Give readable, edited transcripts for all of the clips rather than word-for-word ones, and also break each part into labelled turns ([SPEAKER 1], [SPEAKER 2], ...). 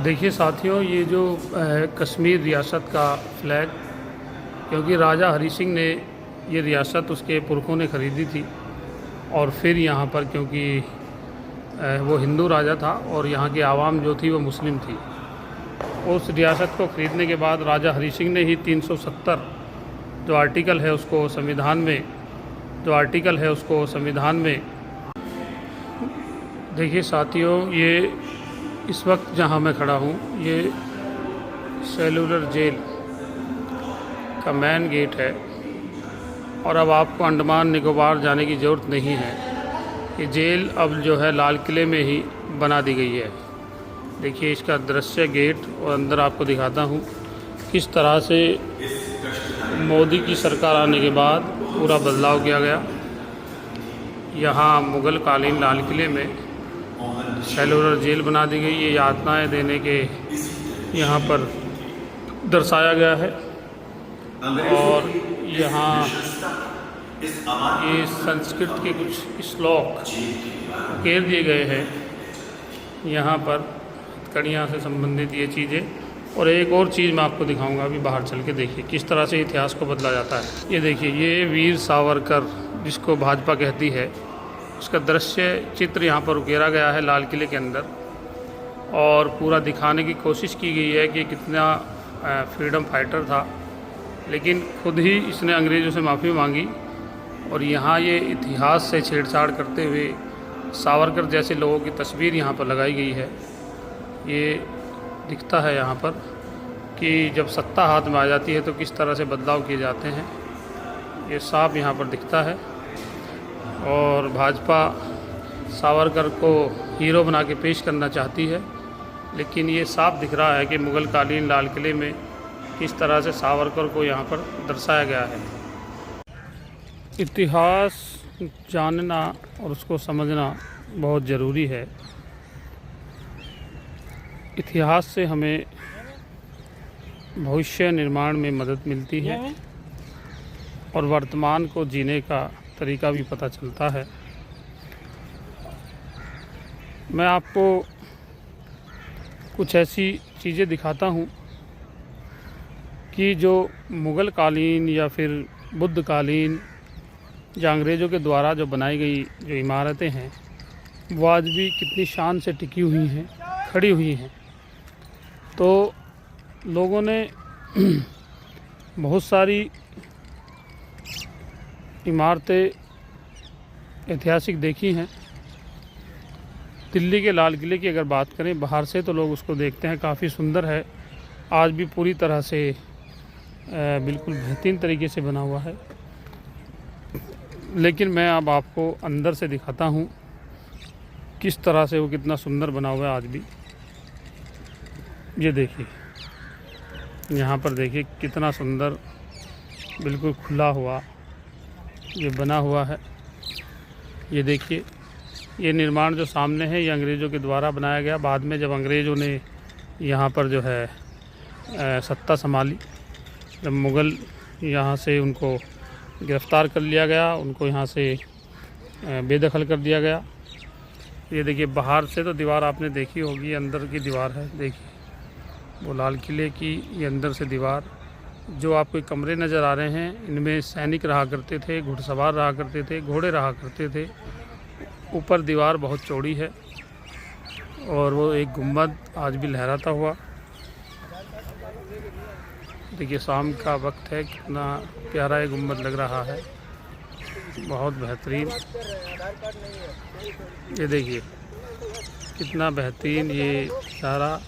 [SPEAKER 1] देखिए साथियों, ये जो कश्मीर रियासत का फ्लैग, क्योंकि राजा हरी सिंह ने ये रियासत उसके पुरखों ने ख़रीदी थी और फिर यहाँ पर क्योंकि वो हिंदू राजा था और यहाँ की आवाम जो थी वो मुस्लिम थी, उस रियासत को ख़रीदने के बाद राजा हरी सिंह ने ही 370 जो आर्टिकल है उसको संविधान में देखिए साथियों, ये इस वक्त जहाँ मैं खड़ा हूँ ये सेलुलर जेल का मेन गेट है और अब आपको अंडमान निकोबार जाने की ज़रूरत नहीं है। ये जेल अब जो है लाल किले में ही बना दी गई है। देखिए इसका दृश्य, गेट और अंदर आपको दिखाता हूँ किस तरह से मोदी की सरकार आने के बाद पूरा बदलाव किया गया। यहाँ मुग़ल कालीन लाल किले में सेलुलर जेल बना दी गई। ये यातनाएं देने के यहाँ पर दर्शाया गया है और यहाँ ये संस्कृत के कुछ श्लोक उकेर दिए गए हैं। यहाँ पर हथकड़ियाँ से संबंधित ये चीज़ें, और एक और चीज़ मैं आपको दिखाऊंगा अभी बाहर चल के। देखिए किस तरह से इतिहास को बदला जाता है। ये देखिए, ये वीर सावरकर जिसको भाजपा कहती है, उसका दृश्य चित्र यहाँ पर उकेरा गया है लाल किले के अंदर और पूरा दिखाने की कोशिश की गई है कि कितना फ्रीडम फाइटर था, लेकिन खुद ही इसने अंग्रेज़ों से माफ़ी मांगी। और यहाँ ये इतिहास से छेड़छाड़ करते हुए सावरकर जैसे लोगों की तस्वीर यहाँ पर लगाई गई है। ये दिखता है यहाँ पर कि जब सत्ता हाथ में आ जाती है तो किस तरह से बदलाव किए जाते हैं, ये साफ यहाँ पर दिखता है। और भाजपा सावरकर को हीरो बना के पेश करना चाहती है, लेकिन ये साफ दिख रहा है कि मुग़ल कालीन लाल किले में किस तरह से सावरकर को यहाँ पर दर्शाया गया है। इतिहास जानना और उसको समझना बहुत ज़रूरी है। इतिहास से हमें भविष्य निर्माण में मदद मिलती है और वर्तमान को जीने का तरीका भी पता चलता है। मैं आपको कुछ ऐसी चीज़ें दिखाता हूँ कि जो मुग़ल कालीन या फिर बुद्ध कालीन या अंग्रेज़ों के द्वारा जो बनाई गई जो इमारतें हैं वो आज भी कितनी शान से टिकी हुई हैं, खड़ी हुई हैं। तो लोगों ने बहुत सारी इमारतें ऐतिहासिक देखी हैं। दिल्ली के लाल किले की अगर बात करें बाहर से तो लोग उसको देखते हैं काफ़ी सुंदर है, आज भी पूरी तरह से बिल्कुल बेहतरीन तरीके से बना हुआ है। लेकिन मैं अब आपको अंदर से दिखाता हूँ किस तरह से वो कितना सुंदर बना हुआ है आज भी। ये देखिए, यहाँ पर देखिए कितना सुंदर बिल्कुल खुला हुआ ये बना हुआ है। ये देखिए, ये निर्माण जो सामने है ये अंग्रेज़ों के द्वारा बनाया गया। बाद में जब अंग्रेज़ों ने यहाँ पर जो है सत्ता संभाली, जब मुग़ल यहाँ से उनको गिरफ़्तार कर लिया गया, उनको यहाँ से बेदखल कर दिया गया। ये देखिए, बाहर से तो दीवार आपने देखी होगी, अंदर की दीवार है। देखिए वो लाल किले की ये अंदर से दीवार, जो आपको कमरे नज़र आ रहे हैं इनमें सैनिक रहा करते थे, घुड़सवार रहा करते थे, घोड़े रहा करते थे। ऊपर दीवार बहुत चौड़ी है और वो एक गुंबद आज भी लहराता हुआ। देखिए शाम का वक्त है, कितना प्यारा ये गुंबद लग रहा है, बहुत बेहतरीन। ये देखिए कितना बेहतरीन ये सारा,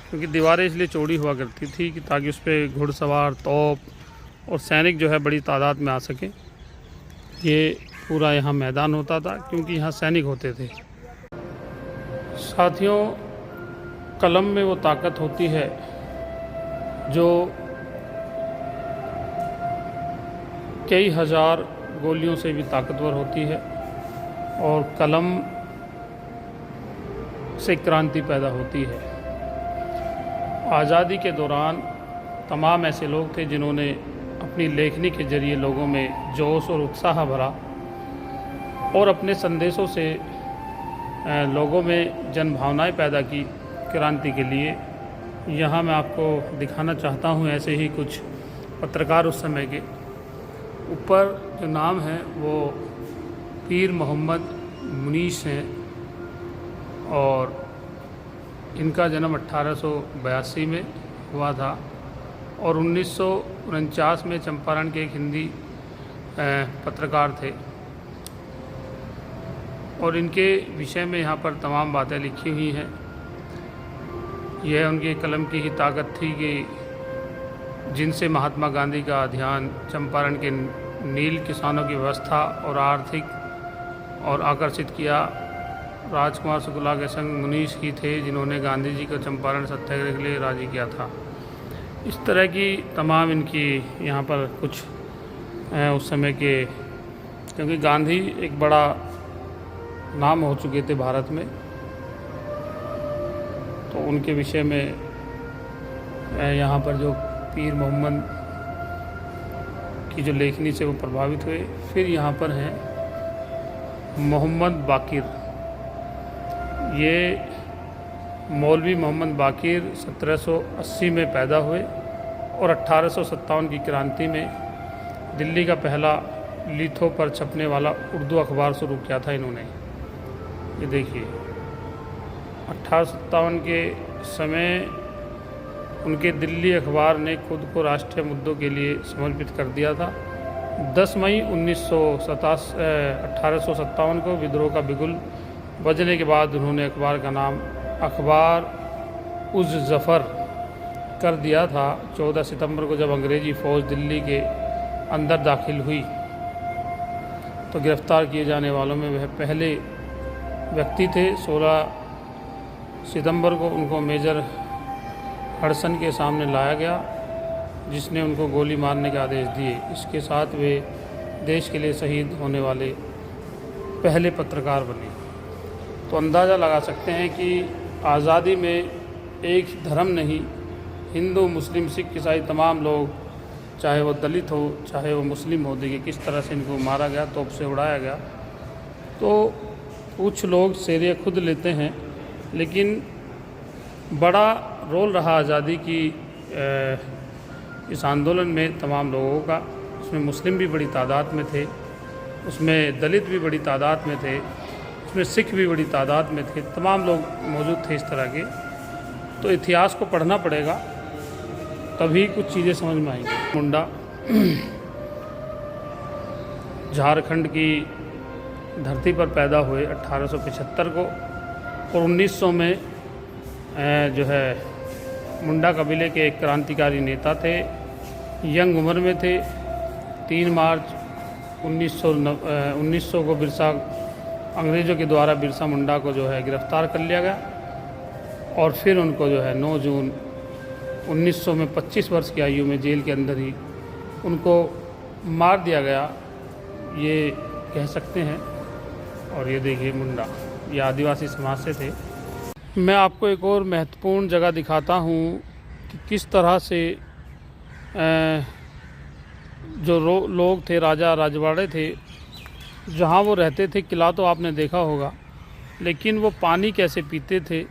[SPEAKER 1] क्योंकि दीवारें इसलिए चौड़ी हुआ करती थी कि ताकि उस पर घुड़सवार, तोप और सैनिक जो है बड़ी तादाद में आ सकें। ये पूरा यहाँ मैदान होता था क्योंकि यहाँ सैनिक होते थे। साथियों, कलम में वो ताकत होती है जो कई हज़ार गोलियों से भी ताकतवर होती है और कलम से क्रांति पैदा होती है। आज़ादी के दौरान तमाम ऐसे लोग थे जिन्होंने अपनी लेखनी के ज़रिए लोगों में जोश और उत्साह भरा और अपने संदेशों से लोगों में जन भावनाएं पैदा की क्रांति के लिए। यहाँ मैं आपको दिखाना चाहता हूँ ऐसे ही कुछ पत्रकार उस समय के। ऊपर जो नाम है वो पीर मोहम्मद मुनीस हैं और इनका जन्म 1882 में हुआ था और 1949 में चंपारण के एक हिंदी पत्रकार थे और इनके विषय में यहाँ पर तमाम बातें लिखी हुई हैं। यह उनके कलम की ही ताकत थी कि जिनसे महात्मा गांधी का ध्यान चंपारण के नील किसानों की व्यवस्था और आर्थिक और आकर्षित किया। राजकुमार शुक्ला के संग मुनीस ही थे जिन्होंने गांधी जी को चंपारण सत्याग्रह के लिए राजी किया था। इस तरह की तमाम इनकी यहाँ पर कुछ उस समय के, क्योंकि गांधी एक बड़ा नाम हो चुके थे भारत में, तो उनके विषय में यहाँ पर जो पीर मोहम्मद की जो लेखनी से वो प्रभावित हुए। फिर यहाँ पर हैं मोहम्मद बाकिर। ये मौलवी मोहम्मद बाकिर 1780 में पैदा हुए और 1857 की क्रांति में दिल्ली का पहला लीथों पर छपने वाला उर्दू अखबार शुरू किया था इन्होंने। ये देखिए 1857 के समय उनके दिल्ली अखबार ने खुद को राष्ट्रीय मुद्दों के लिए समर्पित कर दिया था। 10 मई 1857 को विद्रोह का बिगुल बजने के बाद उन्होंने अखबार का नाम अखबार उज़ ज़फ़र कर दिया था। 14 सितंबर को जब अंग्रेज़ी फ़ौज दिल्ली के अंदर दाखिल हुई तो गिरफ़्तार किए जाने वालों में वह पहले व्यक्ति थे। 16 सितंबर को उनको मेजर हडसन के सामने लाया गया जिसने उनको गोली मारने के आदेश दिए। इसके साथ वे देश के लिए शहीद होने वाले पहले पत्रकार बने। तो अंदाज़ा लगा सकते हैं कि आज़ादी में एक धर्म नहीं, हिंदू मुस्लिम सिख ईसाई तमाम लोग, चाहे वो दलित हो चाहे वो मुस्लिम हो, देखिए किस तरह से इनको मारा गया, तोप से उड़ाया गया। तो कुछ लोग श्रेय खुद लेते हैं, लेकिन बड़ा रोल रहा आज़ादी की इस आंदोलन में तमाम लोगों का। उसमें मुस्लिम भी बड़ी तादाद में थे, उसमें दलित भी बड़ी तादाद में थे, उसमें सिख भी बड़ी तादाद में थे, तमाम लोग मौजूद थे इस तरह के। तो इतिहास को पढ़ना पड़ेगा तभी कुछ चीज़ें समझ में आएंगी। मुंडा झारखंड की धरती पर पैदा हुए 1875 को और 1900 में जो है मुंडा कबीले के एक क्रांतिकारी नेता थे, यंग उम्र में थे। 3 मार्च 1900 को अंग्रेज़ों के द्वारा बिरसा मुंडा को जो है गिरफ़्तार कर लिया गया और फिर उनको जो है 9 जून 1900 में 25 वर्ष की आयु में जेल के अंदर ही उनको मार दिया गया, ये कह सकते हैं। और ये देखिए मुंडा, ये आदिवासी समाज से थे। मैं आपको एक और महत्वपूर्ण जगह दिखाता हूँ कि किस तरह से जो लोग थे, राजा राजवाड़े थे, जहाँ वो रहते थे, किला तो आपने देखा होगा, लेकिन वो पानी कैसे पीते थे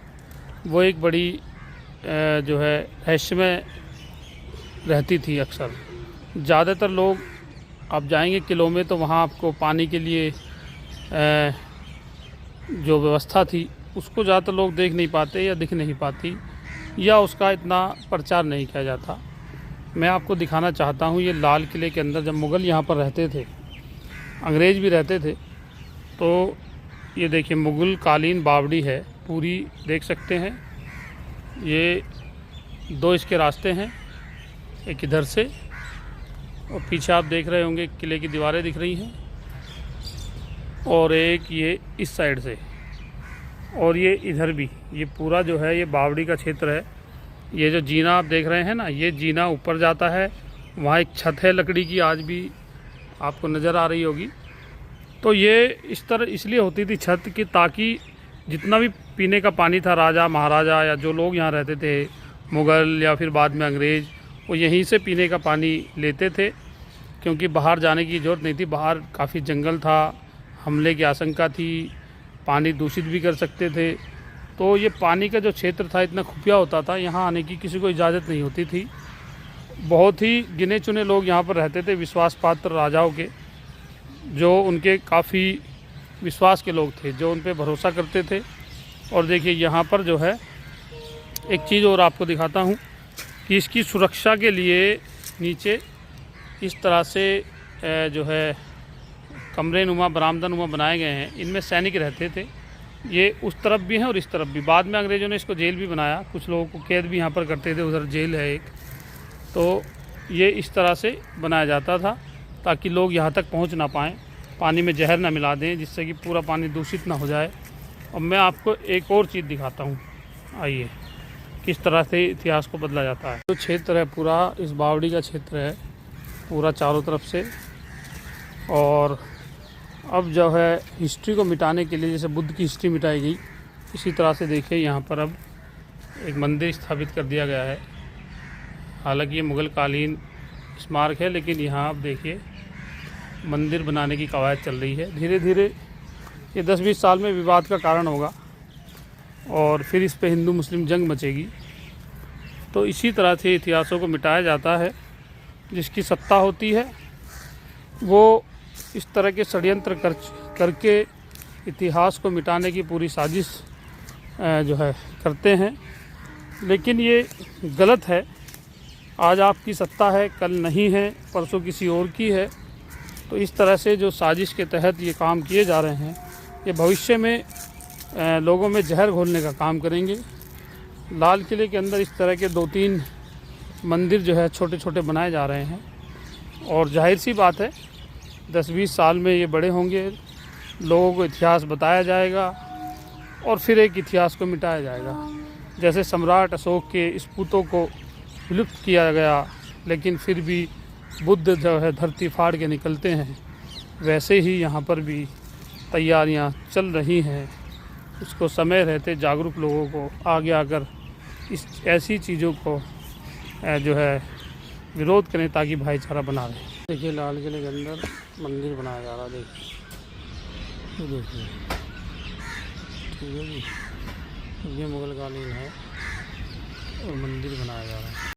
[SPEAKER 1] वो एक बड़ी जो है रहस्यमय रहती थी। अक्सर ज़्यादातर लोग आप जाएंगे किलों में तो वहाँ आपको पानी के लिए जो व्यवस्था थी उसको ज़्यादातर लोग देख नहीं पाते या दिख नहीं पाती या उसका इतना प्रचार नहीं किया जाता। मैं आपको दिखाना चाहता हूँ ये लाल किले के अंदर जब मुग़ल यहाँ पर रहते थे, अंग्रेज़ भी रहते थे, तो ये देखिए मुग़ल कालीन बावड़ी है पूरी, देख सकते हैं। ये 2 इसके रास्ते हैं, एक इधर से और पीछे आप देख रहे होंगे किले की दीवारें दिख रही हैं और एक ये इस साइड से और ये इधर भी। ये पूरा जो है ये बावड़ी का क्षेत्र है। ये जो जीना आप देख रहे हैं ना, ये जीना ऊपर जाता है, वहाँ एक छत है लकड़ी की, आज भी आपको नज़र आ रही होगी। तो ये इस तरह इसलिए होती थी छत की, ताकि जितना भी पीने का पानी था, राजा महाराजा या जो लोग यहाँ रहते थे, मुग़ल या फिर बाद में अंग्रेज़, वो यहीं से पीने का पानी लेते थे, क्योंकि बाहर जाने की ज़रूरत नहीं थी। बाहर काफ़ी जंगल था, हमले की आशंका थी, पानी दूषित भी कर सकते थे। तो ये पानी का जो क्षेत्र था इतना खुफिया होता था, यहाँ आने की किसी को इजाज़त नहीं होती थी। बहुत ही गिने चुने लोग यहाँ पर रहते थे, विश्वास पात्र राजाओं के, जो उनके काफ़ी विश्वास के लोग थे, जो उन पर भरोसा करते थे। और देखिए यहाँ पर जो है एक चीज़ और आपको दिखाता हूँ कि इसकी सुरक्षा के लिए नीचे इस तरह से जो है कमरे नुमा बरामदा नुमा बनाए गए हैं। इनमें सैनिक रहते थे, ये उस तरफ भी हैं और इस तरफ भी। बाद में अंग्रेज़ों ने इसको जेल भी बनाया, कुछ लोगों को कैद भी यहाँ पर करते थे, उधर जेल है एक। तो ये इस तरह से बनाया जाता था ताकि लोग यहाँ तक पहुँच ना पाएँ, पानी में जहर ना मिला दें, जिससे कि पूरा पानी दूषित ना हो जाए। और मैं आपको एक और चीज़ दिखाता हूँ, आइए, किस तरह से इतिहास को बदला जाता है। जो क्षेत्र है पूरा, इस बावड़ी का क्षेत्र है पूरा चारों तरफ से। और अब जो है हिस्ट्री को मिटाने के लिए, जैसे बुद्ध की हिस्ट्री मिटाई गई, इसी तरह से देखिए यहाँ पर अब एक मंदिर स्थापित कर दिया गया है। हालांकि ये मुग़ल कालीन स्मारक है, लेकिन यहाँ अब देखिए मंदिर बनाने की कवायद चल रही है। धीरे धीरे ये 10-20 साल में विवाद का कारण होगा और फिर इस पे हिंदू मुस्लिम जंग मचेगी। तो इसी तरह से इतिहासों को मिटाया जाता है। जिसकी सत्ता होती है वो इस तरह के षड्यंत्र करके इतिहास को मिटाने की पूरी साजिश जो है करते हैं। लेकिन ये गलत है। आज आपकी सत्ता है, कल नहीं है, परसों किसी और की है। तो इस तरह से जो साजिश के तहत ये काम किए जा रहे हैं, ये भविष्य में लोगों में जहर घोलने का काम करेंगे। लाल किले के अंदर इस तरह के 2-3 मंदिर जो है छोटे छोटे बनाए जा रहे हैं। और जाहिर सी बात है 10-20 साल में ये बड़े होंगे, लोगों को इतिहास बताया जाएगा और फिर एक इतिहास को मिटाया जाएगा। जैसे सम्राट अशोक के स्पूतों को विलुप्त किया गया, लेकिन फिर भी बुद्ध जो है धरती फाड़ के निकलते हैं, वैसे ही यहाँ पर भी तैयारियाँ चल रही हैं। उसको समय रहते जागरूक लोगों को आगे आकर इस ऐसी चीज़ों को जो है विरोध करें ताकि भाईचारा बना रहे। देखिए लाल किले के अंदर मंदिर बनाया जा रहा है, देखिए ठीक है जी, ये मुग़ल कालीन है और मंदिर बनाया जा रहा है।